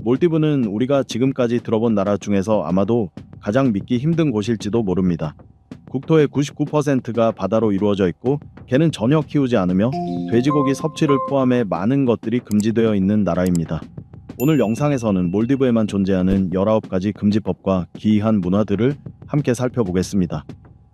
몰디브는 우리가 지금까지 들어본 나라 중에서 아마도 가장 믿기 힘든 곳일지도 모릅니다. 국토의 99%가 바다로 이루어져 있고 개는 전혀 키우지 않으며 돼지고기 섭취를 포함해 많은 것들이 금지되어 있는 나라입니다. 오늘 영상에서는 몰디브에만 존재하는 19가지 금지법과 기이한 문화들을 함께 살펴보겠습니다.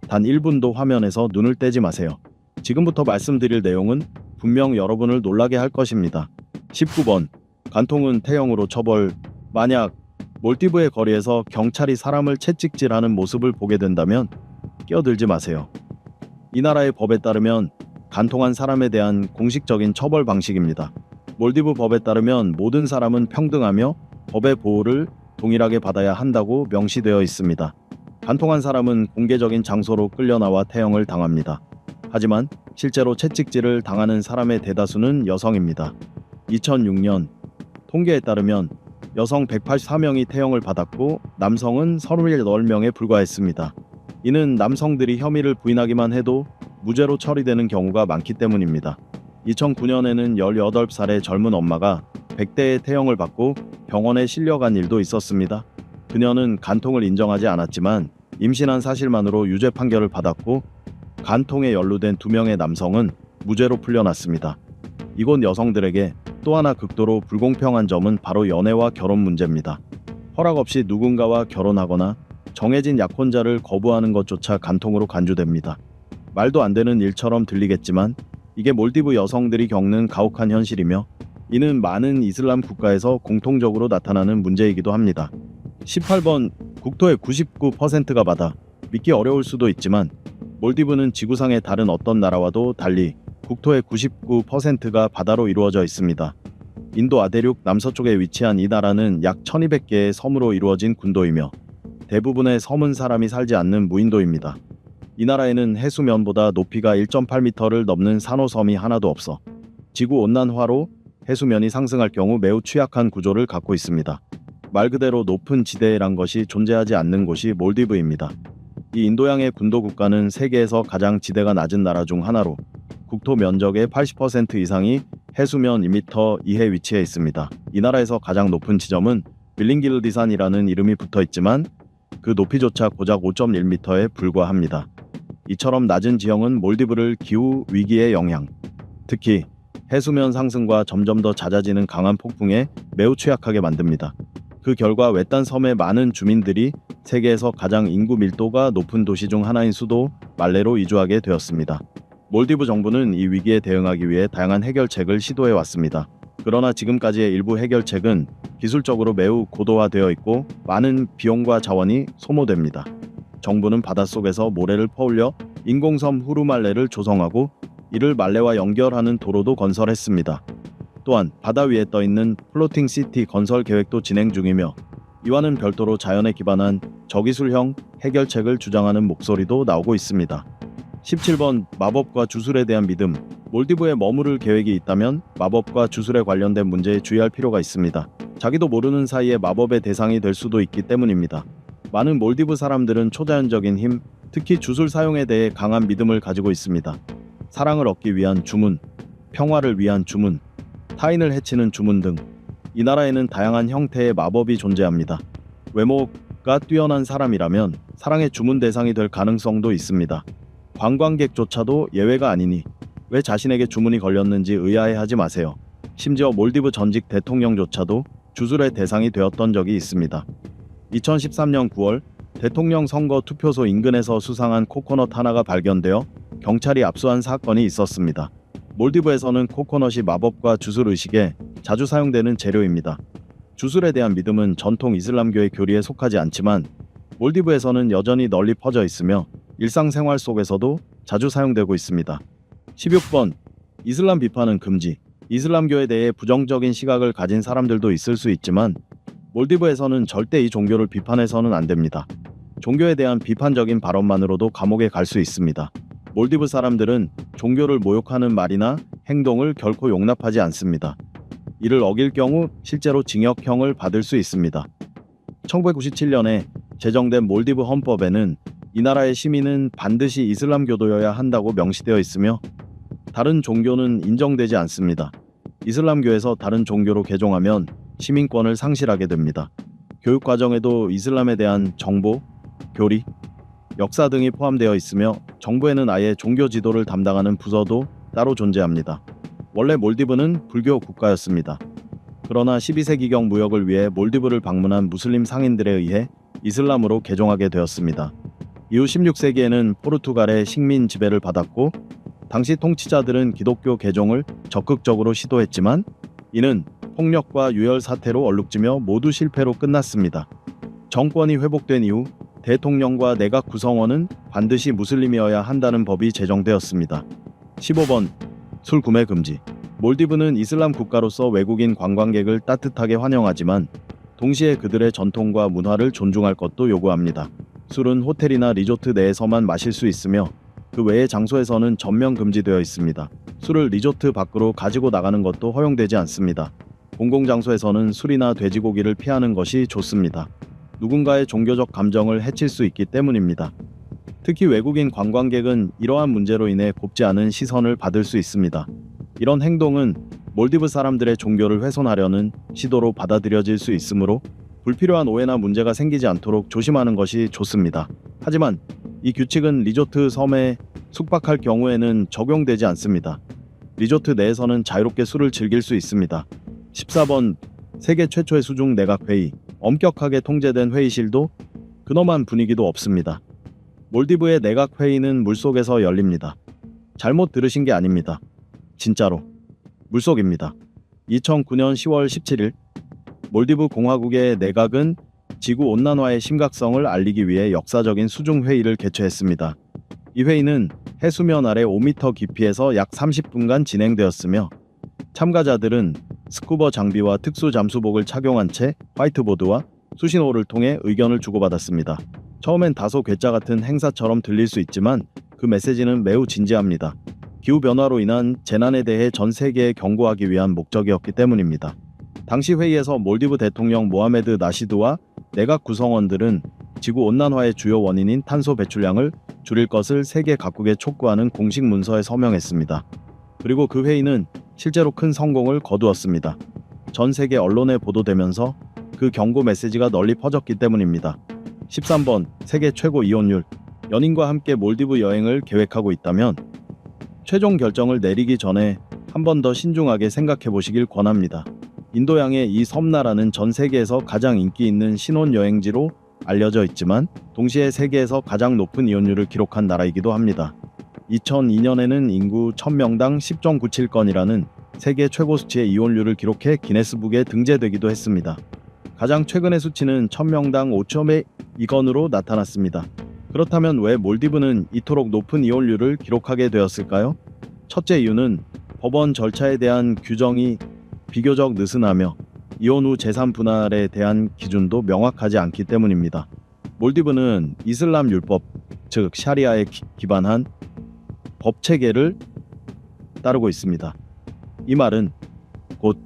단 1분도 화면에서 눈을 떼지 마세요. 지금부터 말씀드릴 내용은 분명 여러분을 놀라게 할 것입니다. 19번. 간통은 태형으로 처벌. 만약 몰디브의 거리에서 경찰이 사람을 채찍질하는 모습을 보게 된다면 끼어들지 마세요. 이 나라의 법에 따르면 간통한 사람에 대한 공식적인 처벌 방식입니다. 몰디브 법에 따르면 모든 사람은 평등하며 법의 보호를 동일하게 받아야 한다고 명시되어 있습니다. 간통한 사람은 공개적인 장소로 끌려나와 태형을 당합니다. 하지만 실제로 채찍질을 당하는 사람의 대다수는 여성입니다. 2006년 통계에 따르면 여성 184명이 태형을 받았고 남성은 38명에 불과했습니다. 이는 남성들이 혐의를 부인하기만 해도 무죄로 처리되는 경우가 많기 때문입니다. 2009년에는 18살의 젊은 엄마가 100대의 태형을 받고 병원에 실려간 일도 있었습니다. 그녀는 간통을 인정하지 않았지만 임신한 사실만으로 유죄 판결을 받았고 간통에 연루된 2명의 남성은 무죄로 풀려났습니다. 이곳 여성들에게 또 하나 극도로 불공평한 점은 바로 연애와 결혼 문제입니다. 허락 없이 누군가와 결혼하거나 정해진 약혼자를 거부하는 것조차 간통으로 간주됩니다. 말도 안 되는 일처럼 들리겠지만 이게 몰디브 여성들이 겪는 가혹한 현실이며 이는 많은 이슬람 국가에서 공통적으로 나타나는 문제이기도 합니다. 18번. 국토의 99%가 바다. 믿기 어려울 수도 있지만 몰디브는 지구상의 다른 어떤 나라와도 달리 국토의 99%가 바다로 이루어져 있습니다. 인도 아대륙 남서쪽에 위치한 이 나라는 약 1200개의 섬으로 이루어진 군도이며 대부분의 섬은 사람이 살지 않는 무인도입니다. 이 나라에는 해수면보다 높이가 1.8m를 넘는 산호섬이 하나도 없어 지구온난화로 해수면이 상승할 경우 매우 취약한 구조를 갖고 있습니다. 말 그대로 높은 지대란 것이 존재하지 않는 곳이 몰디브입니다. 이 인도양의 군도 국가는 세계에서 가장 지대가 낮은 나라 중 하나로 국토 면적의 80% 이상이 해수면 2m 이해 위치해 있습니다. 이 나라에서 가장 높은 지점은 빌링기르디산이라는 이름이 붙어 있지만 그 높이조차 고작 5.1m에 불과합니다. 이처럼 낮은 지형은 몰디브를 기후 위기의 영향, 특히 해수면 상승과 점점 더 잦아지는 강한 폭풍에 매우 취약하게 만듭니다. 그 결과 외딴 섬의 많은 주민들이 세계에서 가장 인구 밀도가 높은 도시 중 하나인 수도 말레로 이주하게 되었습니다. 몰디브 정부는 이 위기에 대응하기 위해 다양한 해결책을 시도해 왔습니다. 그러나 지금까지의 일부 해결책은 기술적으로 매우 고도화되어 있고 많은 비용과 자원이 소모됩니다. 정부는 바닷속에서 모래를 퍼올려 인공섬 후루말레를 조성하고 이를 말레와 연결하는 도로도 건설했습니다. 또한 바다 위에 떠있는 플로팅 시티 건설 계획도 진행 중이며 이와는 별도로 자연에 기반한 저기술형 해결책을 주장하는 목소리도 나오고 있습니다. 17번. 마법과 주술에 대한 믿음. 몰디브에 머무를 계획이 있다면 마법과 주술에 관련된 문제에 주의할 필요가 있습니다. 자기도 모르는 사이에 마법의 대상이 될 수도 있기 때문입니다. 많은 몰디브 사람들은 초자연적인 힘, 특히 주술 사용에 대해 강한 믿음을 가지고 있습니다. 사랑을 얻기 위한 주문, 평화를 위한 주문, 타인을 해치는 주문 등 이 나라에는 다양한 형태의 마법이 존재합니다. 외모가 뛰어난 사람이라면 사랑의 주문 대상이 될 가능성도 있습니다. 관광객조차도 예외가 아니니 왜 자신에게 주문이 걸렸는지 의아해하지 마세요. 심지어 몰디브 전직 대통령조차도 주술의 대상이 되었던 적이 있습니다. 2013년 9월 대통령 선거 투표소 인근에서 수상한 코코넛 하나가 발견되어 경찰이 압수한 사건이 있었습니다. 몰디브에서는 코코넛이 마법과 주술 의식에 자주 사용되는 재료입니다. 주술에 대한 믿음은 전통 이슬람교의 교리에 속하지 않지만 몰디브에서는 여전히 널리 퍼져 있으며 일상생활 속에서도 자주 사용되고 있습니다. 16번. 이슬람 비판은 금지. 이슬람교에 대해 부정적인 시각을 가진 사람들도 있을 수 있지만 몰디브에서는 절대 이 종교를 비판해서는 안 됩니다. 종교에 대한 비판적인 발언만으로도 감옥에 갈 수 있습니다. 몰디브 사람들은 종교를 모욕하는 말이나 행동을 결코 용납하지 않습니다. 이를 어길 경우 실제로 징역형을 받을 수 있습니다. 1997년에 제정된 몰디브 헌법에는 이 나라의 시민은 반드시 이슬람교도여야 한다고 명시되어 있으며 다른 종교는 인정되지 않습니다. 이슬람교에서 다른 종교로 개종하면 시민권을 상실하게 됩니다. 교육 과정에도 이슬람에 대한 정보, 교리, 역사 등이 포함되어 있으며 정부에는 아예 종교 지도를 담당하는 부서도 따로 존재합니다. 원래 몰디브는 불교 국가였습니다. 그러나 12세기경 무역을 위해 몰디브를 방문한 무슬림 상인들에 의해 이슬람으로 개종하게 되었습니다. 이후 16세기에는 포르투갈의 식민 지배를 받았고 당시 통치자들은 기독교 개종을 적극적으로 시도했지만 이는 폭력과 유혈 사태로 얼룩지며 모두 실패로 끝났습니다. 정권이 회복된 이후 대통령과 내각 구성원은 반드시 무슬림이어야 한다는 법이 제정되었습니다. 15번 술 구매 금지. 몰디브는 이슬람 국가로서 외국인 관광객을 따뜻하게 환영하지만 동시에 그들의 전통과 문화를 존중할 것도 요구합니다. 술은 호텔이나 리조트 내에서만 마실 수 있으며 그 외의 장소에서는 전면 금지되어 있습니다. 술을 리조트 밖으로 가지고 나가는 것도 허용되지 않습니다. 공공장소에서는 술이나 돼지고기를 피하는 것이 좋습니다. 누군가의 종교적 감정을 해칠 수 있기 때문입니다. 특히 외국인 관광객은 이러한 문제로 인해 곱지 않은 시선을 받을 수 있습니다. 이런 행동은 몰디브 사람들의 종교를 훼손하려는 시도로 받아들여질 수 있으므로 불필요한 오해나 문제가 생기지 않도록 조심하는 것이 좋습니다. 하지만 이 규칙은 리조트 섬에 숙박할 경우에는 적용되지 않습니다. 리조트 내에서는 자유롭게 술을 즐길 수 있습니다. 14번 세계 최초의 수중 내각회의. 엄격하게 통제된 회의실도 근엄한 분위기도 없습니다. 몰디브의 내각회의는 물속에서 열립니다. 잘못 들으신 게 아닙니다. 진짜로 물속입니다. 2009년 10월 17일 몰디브 공화국의 내각은 지구온난화의 심각성을 알리기 위해 역사적인 수중회의를 개최했습니다. 이 회의는 해수면 아래 5m 깊이에서 약 30분간 진행되었으며 참가자들은 스쿠버 장비와 특수 잠수복을 착용한 채 화이트보드와 수신호를 통해 의견을 주고받았습니다. 처음엔 다소 괴짜 같은 행사처럼 들릴 수 있지만 그 메시지는 매우 진지합니다. 기후변화로 인한 재난에 대해 전 세계에 경고하기 위한 목적이었기 때문입니다. 당시 회의에서 몰디브 대통령 모하메드 나시드와 내각 구성원들은 지구온난화의 주요 원인인 탄소 배출량을 줄일 것을 세계 각국에 촉구하는 공식 문서에 서명했습니다. 그리고 그 회의는 실제로 큰 성공을 거두었습니다. 전 세계 언론에 보도되면서 그 경고 메시지가 널리 퍼졌기 때문입니다. 13번 세계 최고 이혼율. 연인과 함께 몰디브 여행을 계획하고 있다면 최종 결정을 내리기 전에 한 번 더 신중하게 생각해 보시길 권합니다. 인도양의 이 섬나라는 전 세계에서 가장 인기 있는 신혼여행지로 알려져 있지만 동시에 세계에서 가장 높은 이혼율을 기록한 나라이기도 합니다. 2002년에는 인구 1000명당 10.97건이라는 세계 최고 수치의 이혼율을 기록해 기네스북에 등재되기도 했습니다. 가장 최근의 수치는 1000명당 5.2건으로 나타났습니다. 그렇다면 왜 몰디브는 이토록 높은 이혼율을 기록하게 되었을까요? 첫째 이유는 법원 절차에 대한 규정이 비교적 느슨하며 이혼 후 재산 분할에 대한 기준도 명확하지 않기 때문입니다. 몰디브는 이슬람 율법, 즉 샤리아에 기반한 법 체계를 따르고 있습니다. 이 말은 곧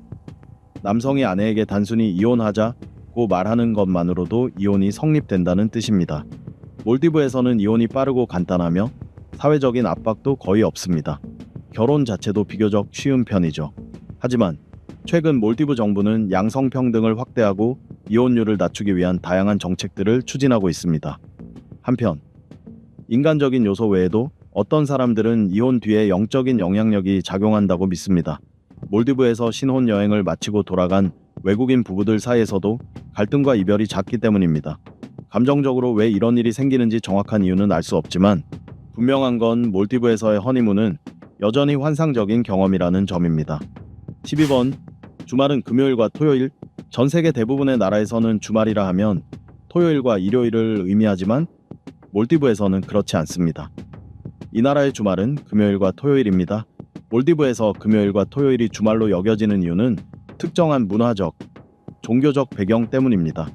남성이 아내에게 단순히 이혼하자고 말하는 것만으로도 이혼이 성립된다는 뜻입니다. 몰디브에서는 이혼이 빠르고 간단하며 사회적인 압박도 거의 없습니다. 결혼 자체도 비교적 쉬운 편이죠. 하지만 최근 몰디브 정부는 양성평등을 확대하고 이혼율을 낮추기 위한 다양한 정책들을 추진하고 있습니다. 한편 인간적인 요소 외에도 어떤 사람들은 이혼 뒤에 영적인 영향력이 작용한다고 믿습니다. 몰디브에서 신혼여행을 마치고 돌아간 외국인 부부들 사이에서도 갈등과 이별이 잦기 때문입니다. 감정적으로 왜 이런 일이 생기는지 정확한 이유는 알 수 없지만 분명한 건 몰디브에서의 허니문은 여전히 환상적인 경험이라는 점입니다. 12번 주말은 금요일과 토요일. 전 세계 대부분의 나라에서는 주말이라 하면 토요일과 일요일을 의미하지만 몰디브에서는 그렇지 않습니다. 이 나라의 주말은 금요일과 토요일입니다. 몰디브에서 금요일과 토요일이 주말로 여겨지는 이유는 특정한 문화적, 종교적 배경 때문입니다.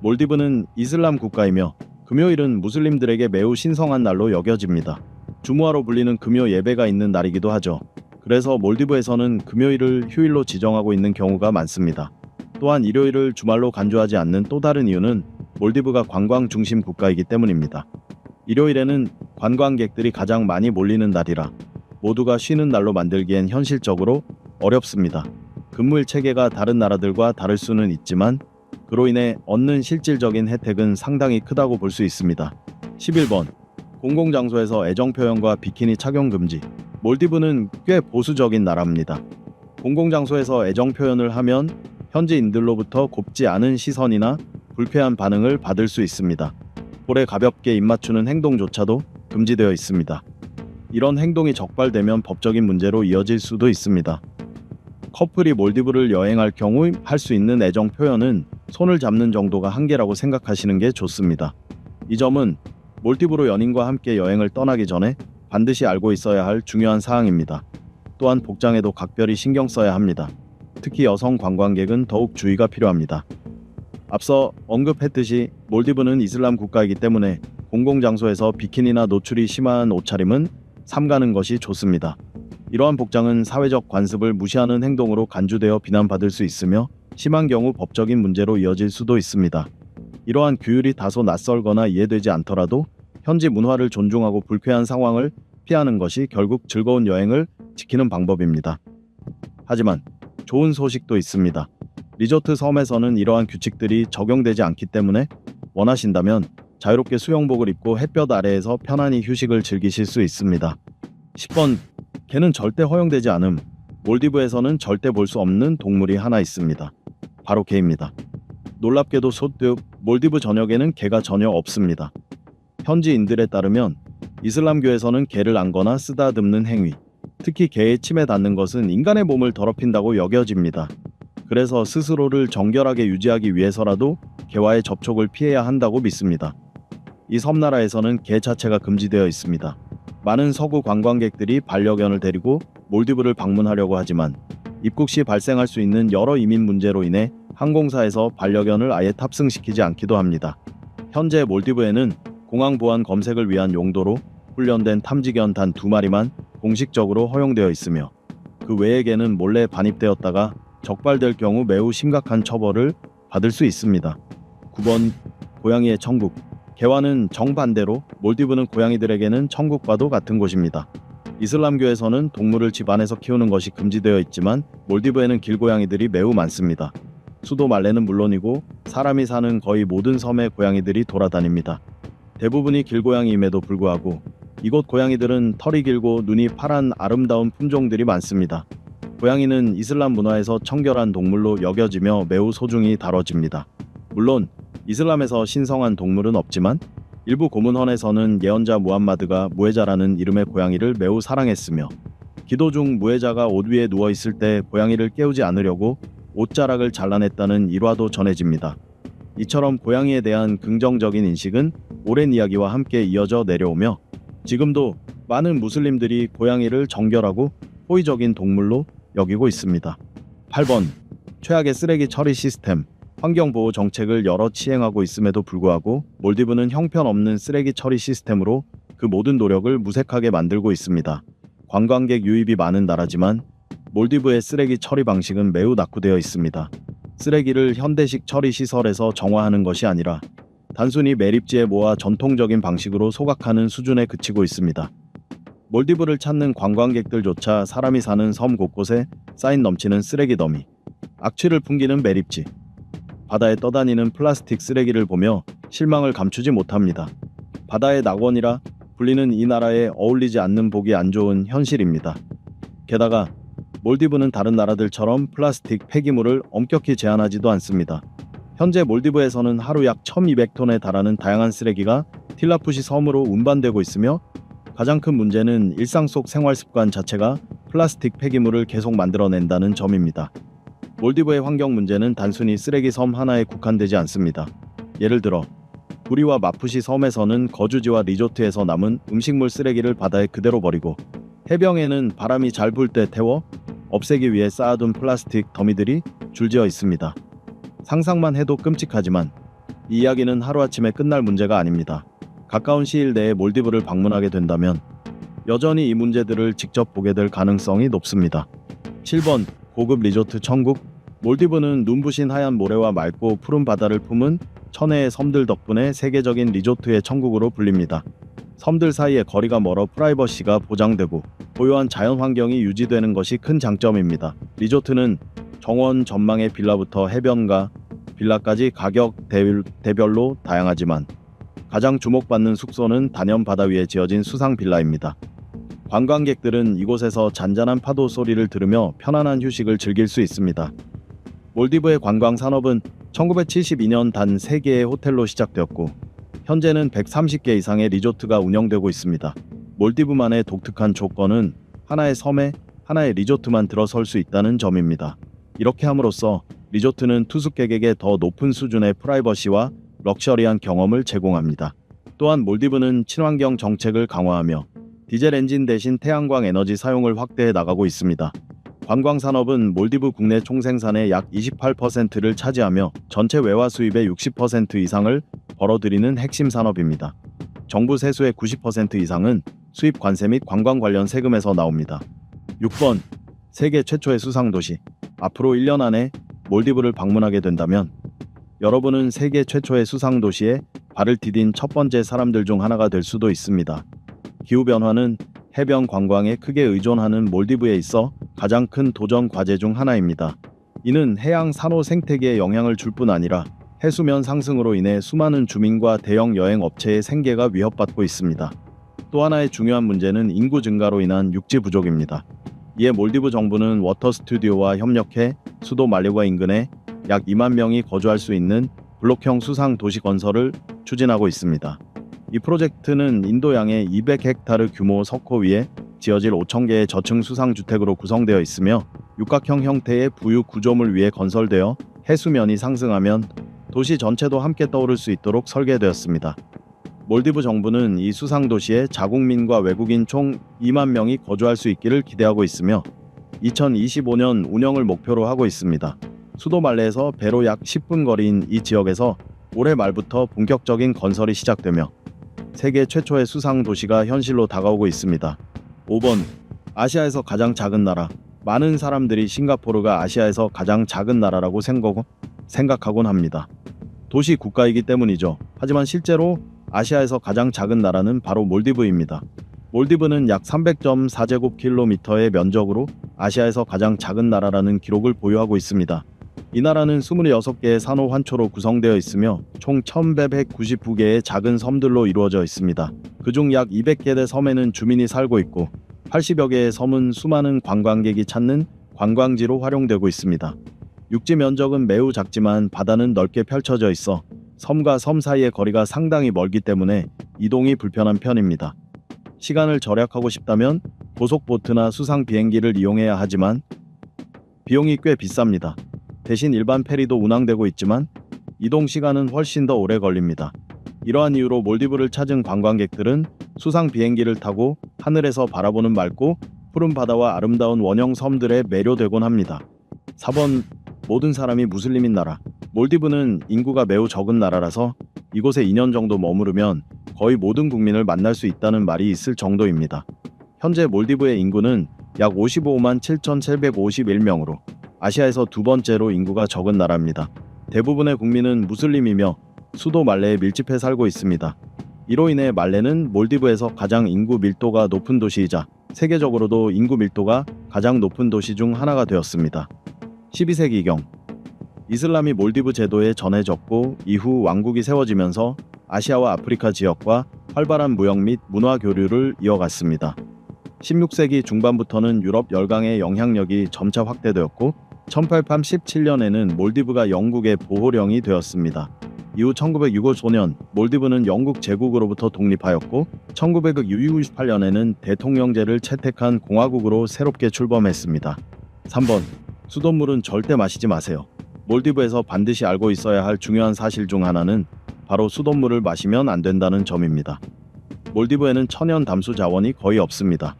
몰디브는 이슬람 국가이며 금요일은 무슬림들에게 매우 신성한 날로 여겨집니다. 주무아로 불리는 금요 예배가 있는 날이기도 하죠. 그래서 몰디브에서는 금요일을 휴일로 지정하고 있는 경우가 많습니다. 또한 일요일을 주말로 간주하지 않는 또 다른 이유는 몰디브가 관광 중심 국가이기 때문입니다. 일요일에는 관광객들이 가장 많이 몰리는 날이라 모두가 쉬는 날로 만들기엔 현실적으로 어렵습니다. 근무일 체계가 다른 나라들과 다를 수는 있지만 그로 인해 얻는 실질적인 혜택은 상당히 크다고 볼 수 있습니다. 11번. 공공장소에서 애정 표현과 비키니 착용 금지. 몰디브는 꽤 보수적인 나라입니다. 공공장소에서 애정 표현을 하면 현지인들로부터 곱지 않은 시선이나 불쾌한 반응을 받을 수 있습니다. 볼에 가볍게 입 맞추는 행동조차도 금지되어 있습니다. 이런 행동이 적발되면 법적인 문제로 이어질 수도 있습니다. 커플이 몰디브를 여행할 경우 할 수 있는 애정 표현은 손을 잡는 정도가 한계라고 생각하시는 게 좋습니다. 이 점은 몰디브로 연인과 함께 여행을 떠나기 전에 반드시 알고 있어야 할 중요한 사항입니다. 또한 복장에도 각별히 신경 써야 합니다. 특히 여성 관광객은 더욱 주의가 필요합니다. 앞서 언급했듯이 몰디브는 이슬람 국가이기 때문에 공공장소에서 비키니나 노출이 심한 옷차림은 삼가는 것이 좋습니다. 이러한 복장은 사회적 관습을 무시하는 행동으로 간주되어 비난받을 수 있으며 심한 경우 법적인 문제로 이어질 수도 있습니다. 이러한 규율이 다소 낯설거나 이해되지 않더라도 현지 문화를 존중하고 불쾌한 상황을 피하는 것이 결국 즐거운 여행을 지키는 방법입니다. 하지만 좋은 소식도 있습니다. 리조트 섬에서는 이러한 규칙들이 적용되지 않기 때문에 원하신다면 자유롭게 수영복을 입고 햇볕 아래에서 편안히 휴식을 즐기실 수 있습니다. 10번. 개는 절대 허용되지 않음. 몰디브에서는 절대 볼 수 없는 동물이 하나 있습니다. 바로 개입니다. 놀랍게도 몰디브 전역에는 개가 전혀 없습니다. 현지인들에 따르면 이슬람교에서는 개를 안거나 쓰다듬는 행위, 특히 개의 침에 닿는 것은 인간의 몸을 더럽힌다고 여겨집니다. 그래서 스스로를 정결하게 유지하기 위해서라도 개와의 접촉을 피해야 한다고 믿습니다. 이 섬나라에서는 개 자체가 금지되어 있습니다. 많은 서구 관광객들이 반려견을 데리고 몰디브를 방문하려고 하지만 입국 시 발생할 수 있는 여러 이민 문제로 인해 항공사에서 반려견을 아예 탑승시키지 않기도 합니다. 현재 몰디브에는 공항 보안 검색을 위한 용도로 훈련된 탐지견 단 2마리만 공식적으로 허용되어 있으며 그 외의 개는 몰래 반입되었다가 적발될 경우 매우 심각한 처벌을 받을 수 있습니다. 9번. 고양이의 천국. 개와는 정반대로 몰디브는 고양이들에게는 천국과도 같은 곳입니다. 이슬람교에서는 동물을 집 안에서 키우는 것이 금지되어 있지만 몰디브에는 길고양이들이 매우 많습니다. 수도 말레는 물론이고 사람이 사는 거의 모든 섬에 고양이들이 돌아다닙니다. 대부분이 길고양이임에도 불구하고 이곳 고양이들은 털이 길고 눈이 파란 아름다운 품종들이 많습니다. 고양이는 이슬람 문화에서 청결한 동물로 여겨지며 매우 소중히 다뤄집니다. 물론 이슬람에서 신성한 동물은 없지만 일부 고문헌에서는 예언자 무함마드가 무에자라는 이름의 고양이를 매우 사랑했으며 기도 중 무에자가 옷 위에 누워있을 때 고양이를 깨우지 않으려고 옷자락을 잘라냈다는 일화도 전해집니다. 이처럼 고양이에 대한 긍정적인 인식은 오랜 이야기와 함께 이어져 내려오며 지금도 많은 무슬림들이 고양이를 정결하고 호의적인 동물로 여기고 있습니다. 8번. 최악의 쓰레기 처리 시스템. 환경보호 정책을 여러 시행하고 있음에도 불구하고 몰디브는 형편없는 쓰레기 처리 시스템으로 그 모든 노력을 무색하게 만들고 있습니다. 관광객 유입이 많은 나라지만 몰디브의 쓰레기 처리 방식은 매우 낙후되어 있습니다. 쓰레기를 현대식 처리 시설에서 정화하는 것이 아니라 단순히 매립지에 모아 전통적인 방식으로 소각하는 수준에 그치고 있습니다. 몰디브를 찾는 관광객들조차 사람이 사는 섬 곳곳에 쌓인 넘치는 쓰레기 더미, 악취를 풍기는 매립지, 바다에 떠다니는 플라스틱 쓰레기를 보며 실망을 감추지 못합니다. 바다의 낙원이라 불리는 이 나라에 어울리지 않는 보기 안 좋은 현실입니다. 게다가 몰디브는 다른 나라들처럼 플라스틱 폐기물을 엄격히 제한하지도 않습니다. 현재 몰디브에서는 하루 약 1200톤에 달하는 다양한 쓰레기가 틸라푸시 섬으로 운반되고 있으며 가장 큰 문제는 일상 속 생활 습관 자체가 플라스틱 폐기물을 계속 만들어낸다는 점입니다. 몰디브의 환경 문제는 단순히 쓰레기 섬 하나에 국한되지 않습니다. 예를 들어 부리와 마푸시 섬에서는 거주지와 리조트에서 남은 음식물 쓰레기를 바다에 그대로 버리고 해변에는 바람이 잘 불 때 태워 없애기 위해 쌓아둔 플라스틱 더미들이 줄지어 있습니다. 상상만 해도 끔찍하지만 이 이야기는 하루아침에 끝날 문제가 아닙니다. 가까운 시일 내에 몰디브를 방문하게 된다면 여전히 이 문제들을 직접 보게 될 가능성이 높습니다. 7번. 고급 리조트 천국. 몰디브는 눈부신 하얀 모래와 맑고 푸른 바다를 품은 천혜의 섬들 덕분에 세계적인 리조트의 천국으로 불립니다. 섬들 사이의 거리가 멀어 프라이버시가 보장되고 고요한 자연 환경이 유지되는 것이 큰 장점입니다. 리조트는 정원 전망의 빌라부터 해변가 빌라까지 가격 대별로 다양하지만 가장 주목받는 숙소는 단연 바다 위에 지어진 수상 빌라입니다. 관광객들은 이곳에서 잔잔한 파도 소리를 들으며 편안한 휴식을 즐길 수 있습니다. 몰디브의 관광 산업은 1972년 단 3개의 호텔로 시작되었고 현재는 130개 이상의 리조트가 운영되고 있습니다. 몰디브만의 독특한 조건은 하나의 섬에 하나의 리조트만 들어설 수 있다는 점입니다. 이렇게 함으로써 리조트는 투숙객에게 더 높은 수준의 프라이버시와 럭셔리한 경험을 제공합니다. 또한 몰디브는 친환경 정책을 강화하며 디젤 엔진 대신 태양광 에너지 사용을 확대해 나가고 있습니다. 관광 산업은 몰디브 국내 총생산의 약 28%를 차지하며 전체 외화 수입의 60% 이상을 벌어들이는 핵심 산업입니다. 정부 세수의 90% 이상은 수입 관세 및 관광 관련 세금에서 나옵니다. 6번. 세계 최초의 수상도시. 앞으로 1년 안에 몰디브를 방문하게 된다면 여러분은 세계 최초의 수상도시에 발을 디딘 첫 번째 사람들 중 하나가 될 수도 있습니다. 기후변화는 해변 관광에 크게 의존하는 몰디브에 있어 가장 큰 도전 과제 중 하나입니다. 이는 해양 산호 생태계에 영향을 줄 뿐 아니라 해수면 상승으로 인해 수많은 주민과 대형 여행 업체의 생계가 위협받고 있습니다. 또 하나의 중요한 문제는 인구 증가로 인한 육지 부족입니다. 이에 몰디브 정부는 워터 스튜디오와 협력해 수도 말레과 인근에 약 2만 명이 거주할 수 있는 블록형 수상 도시 건설을 추진하고 있습니다. 이 프로젝트는 인도양의 200헥타르 규모 석호 위에 지어질 5,000개의 저층 수상주택으로 구성되어 있으며 육각형 형태의 부유 구조물 위에 건설되어 해수면이 상승하면 도시 전체도 함께 떠오를 수 있도록 설계되었습니다. 몰디브 정부는 이 수상도시에 자국민과 외국인 총 2만 명이 거주할 수 있기를 기대하고 있으며 2025년 운영을 목표로 하고 있습니다. 수도 말레에서 배로 약 10분 거리인 이 지역에서 올해 말부터 본격적인 건설이 시작되며 세계 최초의 수상 도시가 현실로 다가오고 있습니다. 5번. 아시아에서 가장 작은 나라. 많은 사람들이 싱가포르가 아시아에서 가장 작은 나라라고 생각하곤 합니다. 도시 국가이기 때문이죠. 하지만 실제로 아시아에서 가장 작은 나라는 바로 몰디브입니다. 몰디브는 약 300.4제곱킬로미터의 면적으로 아시아에서 가장 작은 나라라는 기록을 보유하고 있습니다. 이 나라는 26개의 산호 환초로 구성되어 있으며 총 1199개의 작은 섬들로 이루어져 있습니다. 그중 약 200개 섬에는 주민이 살고 있고 80여 개의 섬은 수많은 관광객이 찾는 관광지로 활용되고 있습니다. 육지 면적은 매우 작지만 바다는 넓게 펼쳐져 있어 섬과 섬 사이의 거리가 상당히 멀기 때문에 이동이 불편한 편입니다. 시간을 절약하고 싶다면 고속보트나 수상 비행기를 이용해야 하지만 비용이 꽤 비쌉니다. 대신 일반 페리도 운항되고 있지만 이동 시간은 훨씬 더 오래 걸립니다. 이러한 이유로 몰디브를 찾은 관광객들은 수상 비행기를 타고 하늘에서 바라보는 맑고 푸른 바다와 아름다운 원형 섬들에 매료되곤 합니다. 4번. 모든 사람이 무슬림인 나라. 몰디브는 인구가 매우 적은 나라라서 이곳에 2년 정도 머무르면 거의 모든 국민을 만날 수 있다는 말이 있을 정도입니다. 현재 몰디브의 인구는 약 55만 7,751명으로 아시아에서 두 번째로 인구가 적은 나라입니다. 대부분의 국민은 무슬림이며 수도 말레에 밀집해 살고 있습니다. 이로 인해 말레는 몰디브에서 가장 인구 밀도가 높은 도시이자 세계적으로도 인구 밀도가 가장 높은 도시 중 하나가 되었습니다. 12세기경 이슬람이 몰디브 제도에 전해졌고 이후 왕국이 세워지면서 아시아와 아프리카 지역과 활발한 무역 및 문화 교류를 이어갔습니다. 16세기 중반부터는 유럽 열강의 영향력이 점차 확대되었고 1837년에는 몰디브가 영국의 보호령이 되었습니다. 이후 1965년 몰디브는 영국 제국으로부터 독립하였고 1968년에는 대통령제를 채택한 공화국으로 새롭게 출범했습니다. 3번. 수돗물은 절대 마시지 마세요. 몰디브에서 반드시 알고 있어야 할 중요한 사실 중 하나는 바로 수돗물을 마시면 안 된다는 점입니다. 몰디브에는 천연 담수 자원이 거의 없습니다.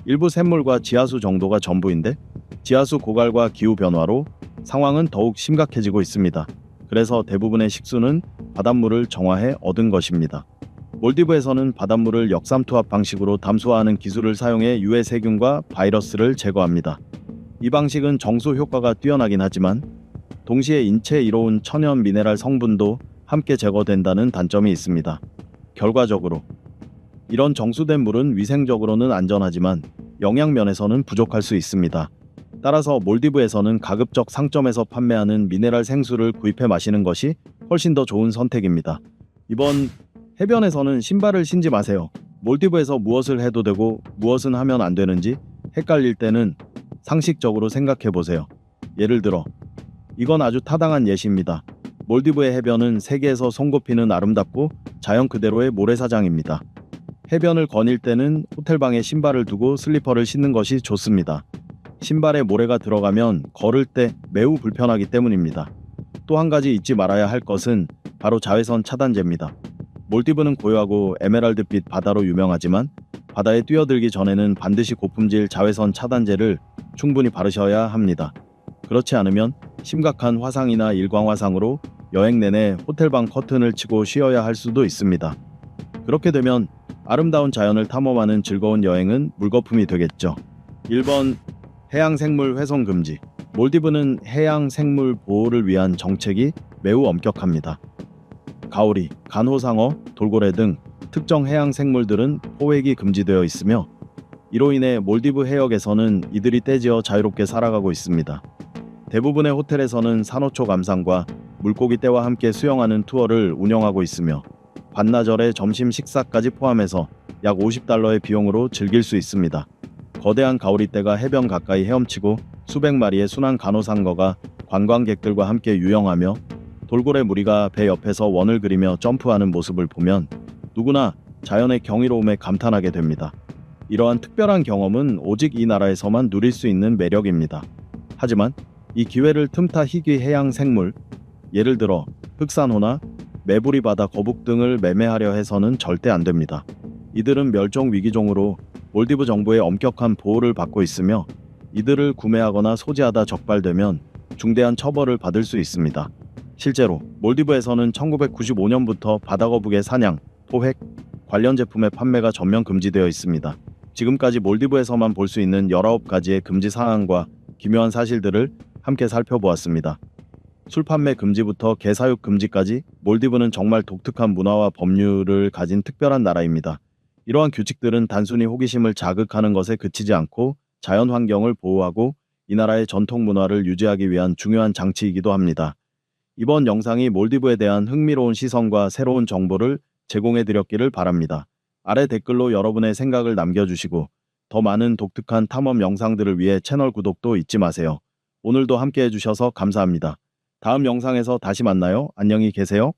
일부 샘물과 지하수 정도가 전부인데 지하수 고갈과 기후 변화로 상황은 더욱 심각해지고 있습니다. 그래서 대부분의 식수는 바닷물을 정화해 얻은 것입니다. 몰디브에서는 바닷물을 역삼투압 방식으로 담수화하는 기술을 사용해 유해 세균과 바이러스를 제거합니다. 이 방식은 정수 효과가 뛰어나긴 하지만 동시에 인체에 이로운 천연 미네랄 성분도 함께 제거된다는 단점이 있습니다. 결과적으로 이런 정수된 물은 위생적으로는 안전하지만 영양 면에서는 부족할 수 있습니다. 따라서 몰디브에서는 가급적 상점에서 판매하는 미네랄 생수를 구입해 마시는 것이 훨씬 더 좋은 선택입니다. 이번 해변에서는 신발을 신지 마세요. 몰디브에서 무엇을 해도 되고 무엇은 하면 안 되는지 헷갈릴 때는 상식적으로 생각해 보세요. 예를 들어, 이건 아주 타당한 예시입니다. 몰디브의 해변은 세계에서 손꼽히는 아름답고 자연 그대로의 모래사장입니다. 해변을 거닐 때는 호텔방에 신발을 두고 슬리퍼를 신는 것이 좋습니다. 신발에 모래가 들어가면 걸을 때 매우 불편하기 때문입니다. 또 한 가지 잊지 말아야 할 것은 바로 자외선 차단제입니다. 몰디브는 고요하고 에메랄드빛 바다로 유명하지만 바다에 뛰어들기 전에는 반드시 고품질 자외선 차단제를 충분히 바르셔야 합니다. 그렇지 않으면 심각한 화상이나 일광화상으로 여행 내내 호텔방 커튼을 치고 쉬어야 할 수도 있습니다. 그렇게 되면 아름다운 자연을 탐험하는 즐거운 여행은 물거품이 되겠죠. 1번 해양생물 훼손 금지. 몰디브는 해양생물 보호를 위한 정책이 매우 엄격합니다. 가오리, 간호상어, 돌고래 등 특정 해양생물들은 포획이 금지되어 있으며 이로 인해 몰디브 해역에서는 이들이 떼지어 자유롭게 살아가고 있습니다. 대부분의 호텔에서는 산호초 감상과 물고기 떼와 함께 수영하는 투어를 운영하고 있으며 반나절의 점심 식사까지 포함해서 약 $50의 비용으로 즐길 수 있습니다. 거대한 가오리떼가 해변 가까이 헤엄치고 수백 마리의 순한 간호상어가 관광객들과 함께 유영하며 돌고래 무리가 배 옆에서 원을 그리며 점프하는 모습을 보면 누구나 자연의 경이로움에 감탄하게 됩니다. 이러한 특별한 경험은 오직 이 나라에서만 누릴 수 있는 매력입니다. 하지만 이 기회를 틈타 희귀 해양 생물, 예를 들어 흑산호나 메부리 바다 거북 등을 매매하려 해서는 절대 안 됩니다. 이들은 멸종 위기종으로 몰디브 정부의 엄격한 보호를 받고 있으며 이들을 구매하거나 소지하다 적발되면 중대한 처벌을 받을 수 있습니다. 실제로 몰디브에서는 1995년부터 바다거북의 사냥, 포획, 관련 제품의 판매가 전면 금지되어 있습니다. 지금까지 몰디브에서만 볼 수 있는 19가지의 금지 사항과 기묘한 사실들을 함께 살펴보았습니다. 술 판매 금지부터 개사육 금지까지 몰디브는 정말 독특한 문화와 법률을 가진 특별한 나라입니다. 이러한 규칙들은 단순히 호기심을 자극하는 것에 그치지 않고 자연 환경을 보호하고 이 나라의 전통 문화를 유지하기 위한 중요한 장치이기도 합니다. 이번 영상이 몰디브에 대한 흥미로운 시선과 새로운 정보를 제공해 드렸기를 바랍니다. 아래 댓글로 여러분의 생각을 남겨주시고 더 많은 독특한 탐험 영상들을 위해 채널 구독도 잊지 마세요. 오늘도 함께 해주셔서 감사합니다. 다음 영상에서 다시 만나요. 안녕히 계세요.